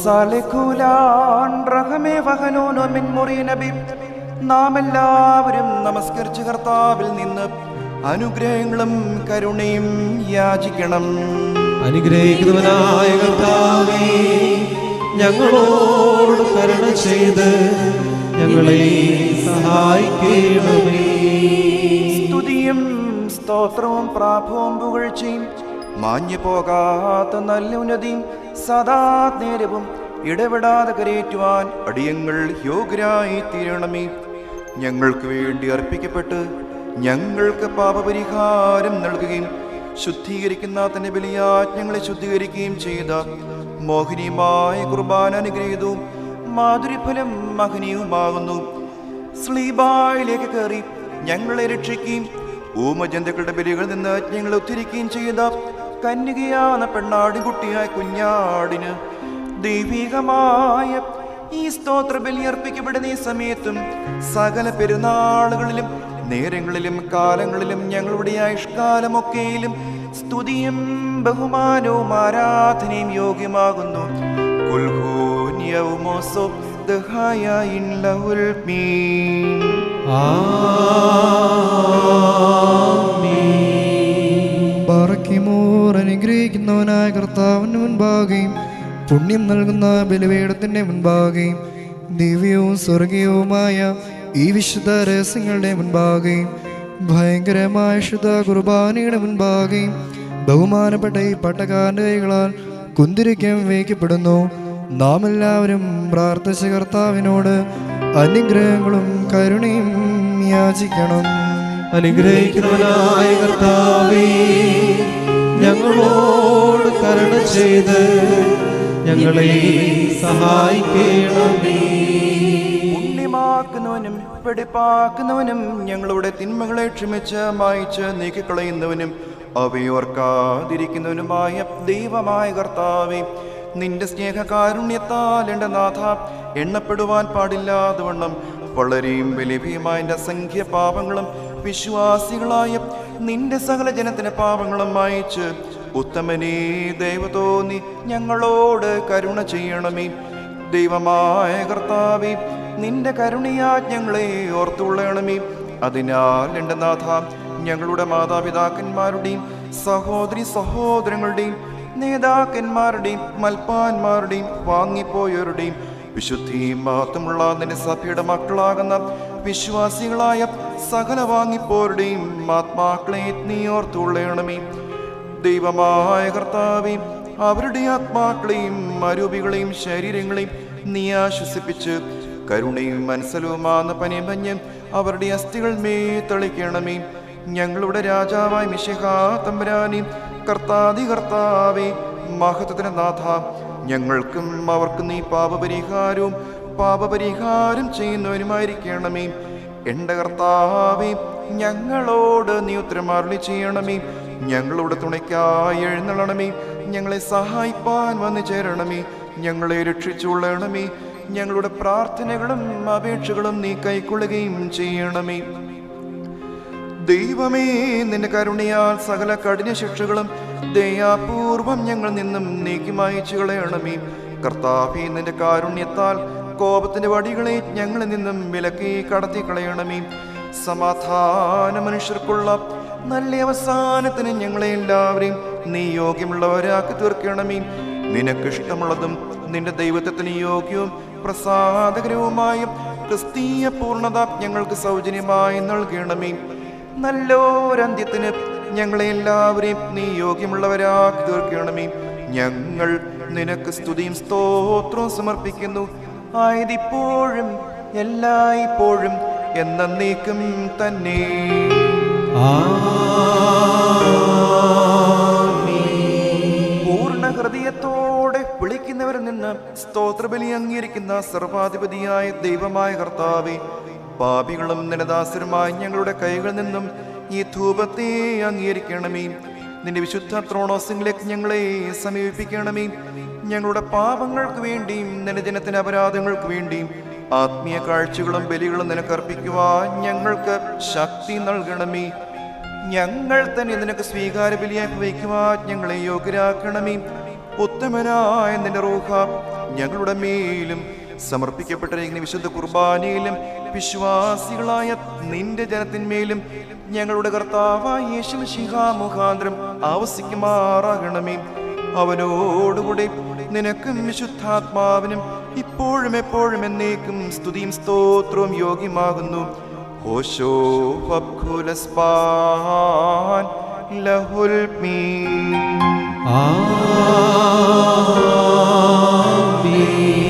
സാലിഖുലാൻ റഹമേ വഹനോനോ മിൻ മുറി നബി. നാം എല്ലാവരും നമസ്കരിച്ച കർത്താവിൽ നിന്ന് അനുഗ്രഹങ്ങളും കരുണയും യാചിക്കണം. അനുഗ്രഹിക്കുന്നവനായ കർത്താവേ, ഞങ്ങളോട് കരുണ ചെയ്ത് ഞങ്ങളെ സഹായിക്കണമേ. സ്തുതിയും സ്തോത്രവും പ്രാഭവും പുകഴ്ചയും മാഞ്ഞു പോകാത്ത നല്ല ഉന്നതിയും സദാ നേരവും ഇടപെടാതെ കരയേറ്റുവാൻ അടിയങ്ങൾ യോഗ്യരായി തീരണമേ. ഞങ്ങൾക്ക് വേണ്ടി അർപ്പിക്കപ്പെട്ട് ഞങ്ങൾക്ക് പാപപരിഹാരം നൽകുകയും ശുദ്ധീകരിക്കുന്ന തന്റെ ബലിയാജ്ഞങ്ങളെ ശുദ്ധീകരിക്കുകയും ചെയ്ത മോഹിനിയമായ കുർബാന അനുഗ്രഹീതവും മാധുര്യഫലം മഹനീയവുമാകുന്നു. സ്ലീബായിലേക്ക് കയറി ഞങ്ങളെ രക്ഷിക്കുകയും ഊമജന്തുക്കളുടെ ബലികളിൽ നിന്ന് ഞങ്ങളെ ഉദ്ധരിക്കുകയും ചെയ്ത കന്യകയാന പെണ്ണാടിൻകുട്ടിയായ കുഞ്ഞാടിന് ദൈവികമായ ഈ സ്തോത്ര ബലി അർപ്പിക്കപ്പെടുന്ന ഈ സമയത്തും സകല പെരുന്നാളുകളിലും നേരങ്ങളിലും കാലങ്ങളിലും ഞങ്ങളുടെ ആയുഷ്കാലമൊക്കെയിലും സ്തുതിയും ബഹുമാനവും ആരാധനയും യോഗ്യമാകുന്നു. അനുഗ്രഹിക്കുന്നവനായ കർത്താവിന് മുൻപാകെയും പുണ്യം നൽകുന്ന ബലിപീഠത്തിന്റെ മുൻപാകെയും ദിവ്യവും സ്വർഗീയവുമായ ഈ വിശുദ്ധ രഹസ്യങ്ങളുടെ മുൻപാകെയും ഭയങ്കരമായ ശുദ്ധ കുർബാനയുടെ മുൻപാകെയും ബഹുമാനപ്പെട്ട ഈ പട്ടക്കാരന്റെ കൈകളാൽ കുന്തിരിക്കം വയ്ക്കപ്പെടുന്നു. നാം എല്ലാവരും പ്രാർത്ഥിച്ച കർത്താവിനോട് അനുഗ്രഹങ്ങളും കരുണയും യാചിക്കണം. അനുഗ്രഹിക്കുന്നവനായ കർത്താവേ, ഞങ്ങളോട് കരുണ ചെയ്ത് ഞങ്ങളെ സഹായിക്കണമേ. പുണ്യമാക്കുന്നവനും വെടിപ്പാക്കുന്നവനും ഞങ്ങളുടെ തിന്മകളെ ക്ഷമിച്ച് മായിച്ച് നീക്കിക്കളയുന്നവനും അവയോർക്കാതിരിക്കുന്നവനുമായ ദൈവമായ കർത്താവേ, നിന്റെ സ്നേഹകാരുണ്യത്താൽ എൻ്റെ നാഥ എണ്ണപ്പെടുവാൻ പാടില്ലാത്തവണ്ണം വളരെയും വലിയമായ എൻ്റെ അസംഖ്യ പാപങ്ങളും വിശ്വാസികളായ നിന്റെ സകല ജനത്തിന്റെ പാപങ്ങളും മായിച്ച് ഉത്തമനേ ദൈവ തോന്നി ഞങ്ങളോട് കരുണ ചെയ്യണമേ. ദൈവമായ കർത്താവേ, നിന്റെ കരുണയാജ്ഞങ്ങളെ ഓർത്തുകൊള്ളണമേ. അതിനാൽ എൻ്റെ നാഥ ഞങ്ങളുടെ മാതാപിതാക്കന്മാരുടെയും സഹോദരി സഹോദരങ്ങളുടെയും നേതാക്കന്മാരുടെയും മൽപ്പാന്മാരുടെയും വാങ്ങിപ്പോയവരുടെയും വിശുദ്ധിയും മഹത്വമുള്ള നിന്റെ സഭയുടെ മക്കളാകുന്ന വിശ്വാസികളായ സകല വാങ്ങിപ്പോരുടെയും ആത്മാക്കളെ നീ ഓർത്തുകൊള്ളണമേ. ദൈവമായ കർത്താവേ, അവരുടെ ആത്മാക്കളെയും അരൂപികളെയും ശരീരങ്ങളെയും നീ ആശ്വസിപ്പിച്ച് കരുണയും മനസ്സലുമാകുന്ന പനിമഞ്ഞ് അവരുടെ അസ്ഥികൾ മേ തളിക്കണമേ. ഞങ്ങളുടെ രാജാവായ മിശിഹാ തമ്പുരാനേ, കർത്താദി കർത്താവേ, മഹത്വത്തിന് നാഥ, ഞങ്ങൾക്കും അവർക്കും നീ പാപപരിഹാരം ചെയ്യുന്നവനുമായിരിക്കണമേ. എൻ്റെ കർത്താവേ, ഞങ്ങളോട് നീ ഉത്തരമരുളി ചെയ്യണമേ. ഞങ്ങളുടെ തുണയ്ക്കായി എഴുന്നള്ളണമേ. ഞങ്ങളെ സഹായിപ്പാൻ വന്നു ചേരണമേ. ഞങ്ങളെ രക്ഷിച്ചുകൊള്ളണമേ. ഞങ്ങളുടെ പ്രാർത്ഥനകളും അപേക്ഷകളും നീ കൈക്കൊള്ളുകയും ചെയ്യണമേ. ദൈവമേ, നിന്റെ കരുണയാൽ സകല കഠിന ശിക്ഷകളും ദയാപൂർവം ഞങ്ങൾ നിന്നും നീക്കി മായിച്ചു കളയണമേ. കർത്താവേ, നിന്റെ കാരുണ്യത്താൽ കോപത്തിന്റെ വടികളെ ഞങ്ങളിൽ നിന്നും വിലക്കി കടത്തി കളയണമേ. സമാധാന മനുഷ്യർക്കുള്ള നല്ല അവസാനത്തിന് ഞങ്ങളെ എല്ലാവരെയും നീ യോഗ്യമുള്ളവരാക്കി തീർക്കണമേ. നിനക്കിഷ്ടമുള്ളതും നിന്റെ ദൈവത്വത്തിന് യോഗ്യവും പ്രസാദകരവുമായ ക്രിസ്തീയ പൂർണ്ണത ഞങ്ങൾക്ക് സൗജന്യമായി നൽകണമേ. നല്ലൊരന്ത്യത്തിന് ഞങ്ങളെ എല്ലാവരെയും നീ യോഗ്യമുള്ളവരാക്കി തീർക്കണമേ. ഞങ്ങൾ നിനക്ക് സ്തുതിയും സ്തോത്രവും സമർപ്പിക്കുന്നു. ആയതിപ്പോഴും എല്ലായ്പ്പോഴും എന്നേക്കും തന്നെ. പൂർണ്ണ ഹൃദയത്തോടെ വിളിക്കുന്നവരിൽ നിന്ന് സ്തോത്രബലി അംഗീകരിക്കുന്ന സർവാധിപതിയായ ദൈവമായ കർത്താവേ, പാപികളും നിനദാസരുമായി ഞങ്ങളുടെ കൈകളിൽ നിന്നും ഈ ധൂപത്തെ അംഗീകരിക്കണമേ. നിന്റെ വിശുദ്ധ ത്രോണോസിലേക്ക് ഞങ്ങളെ സമീപിപ്പിക്കണമേ. ഞങ്ങളുടെ പാപങ്ങൾക്ക് വേണ്ടിയും നിന്റെ ജനത്തിന്റെ അപരാധങ്ങൾക്ക് വേണ്ടിയും ആത്മീയ കാഴ്ചകളും ബലികളും നിനക്കർപ്പിക്കുവാൻ ഞങ്ങൾക്ക് ശക്തി നൽകണമേ. ഞങ്ങൾ തന്നെ നിനക്ക് സ്വീകാര്യ ബലിയായി വയ്ക്കുവാൻ ഞങ്ങളെ യോഗ്യരാക്കണമേ. ഉത്തമനായ നിന്റെ റൂഹ ഞങ്ങളുടെ മേലും സമർപ്പിക്കപ്പെട്ടിരിക്കുന്ന വിശുദ്ധ കുർബാനയിലും വിശ്വാസികളായ നിന്റെ ജനത്തിന്മേലും ഞങ്ങളുടെ കർത്താവായ യേശുമിശിഹാ മുഖാന്തരം ആവസിക്കുമാറാകണമേ. അവനോടുകൂടെ നിനക്കും വിശുദ്ധാത്മാവിനും ഇപ്പോഴും എപ്പോഴും എന്നേക്കും സ്തുതിയും സ്തോത്രവും യോഗ്യമാകുന്നു. ഹോശോ വബ്ഖുലസ്പാൻ ലഹുൽ മീൻ. ആമീൻ.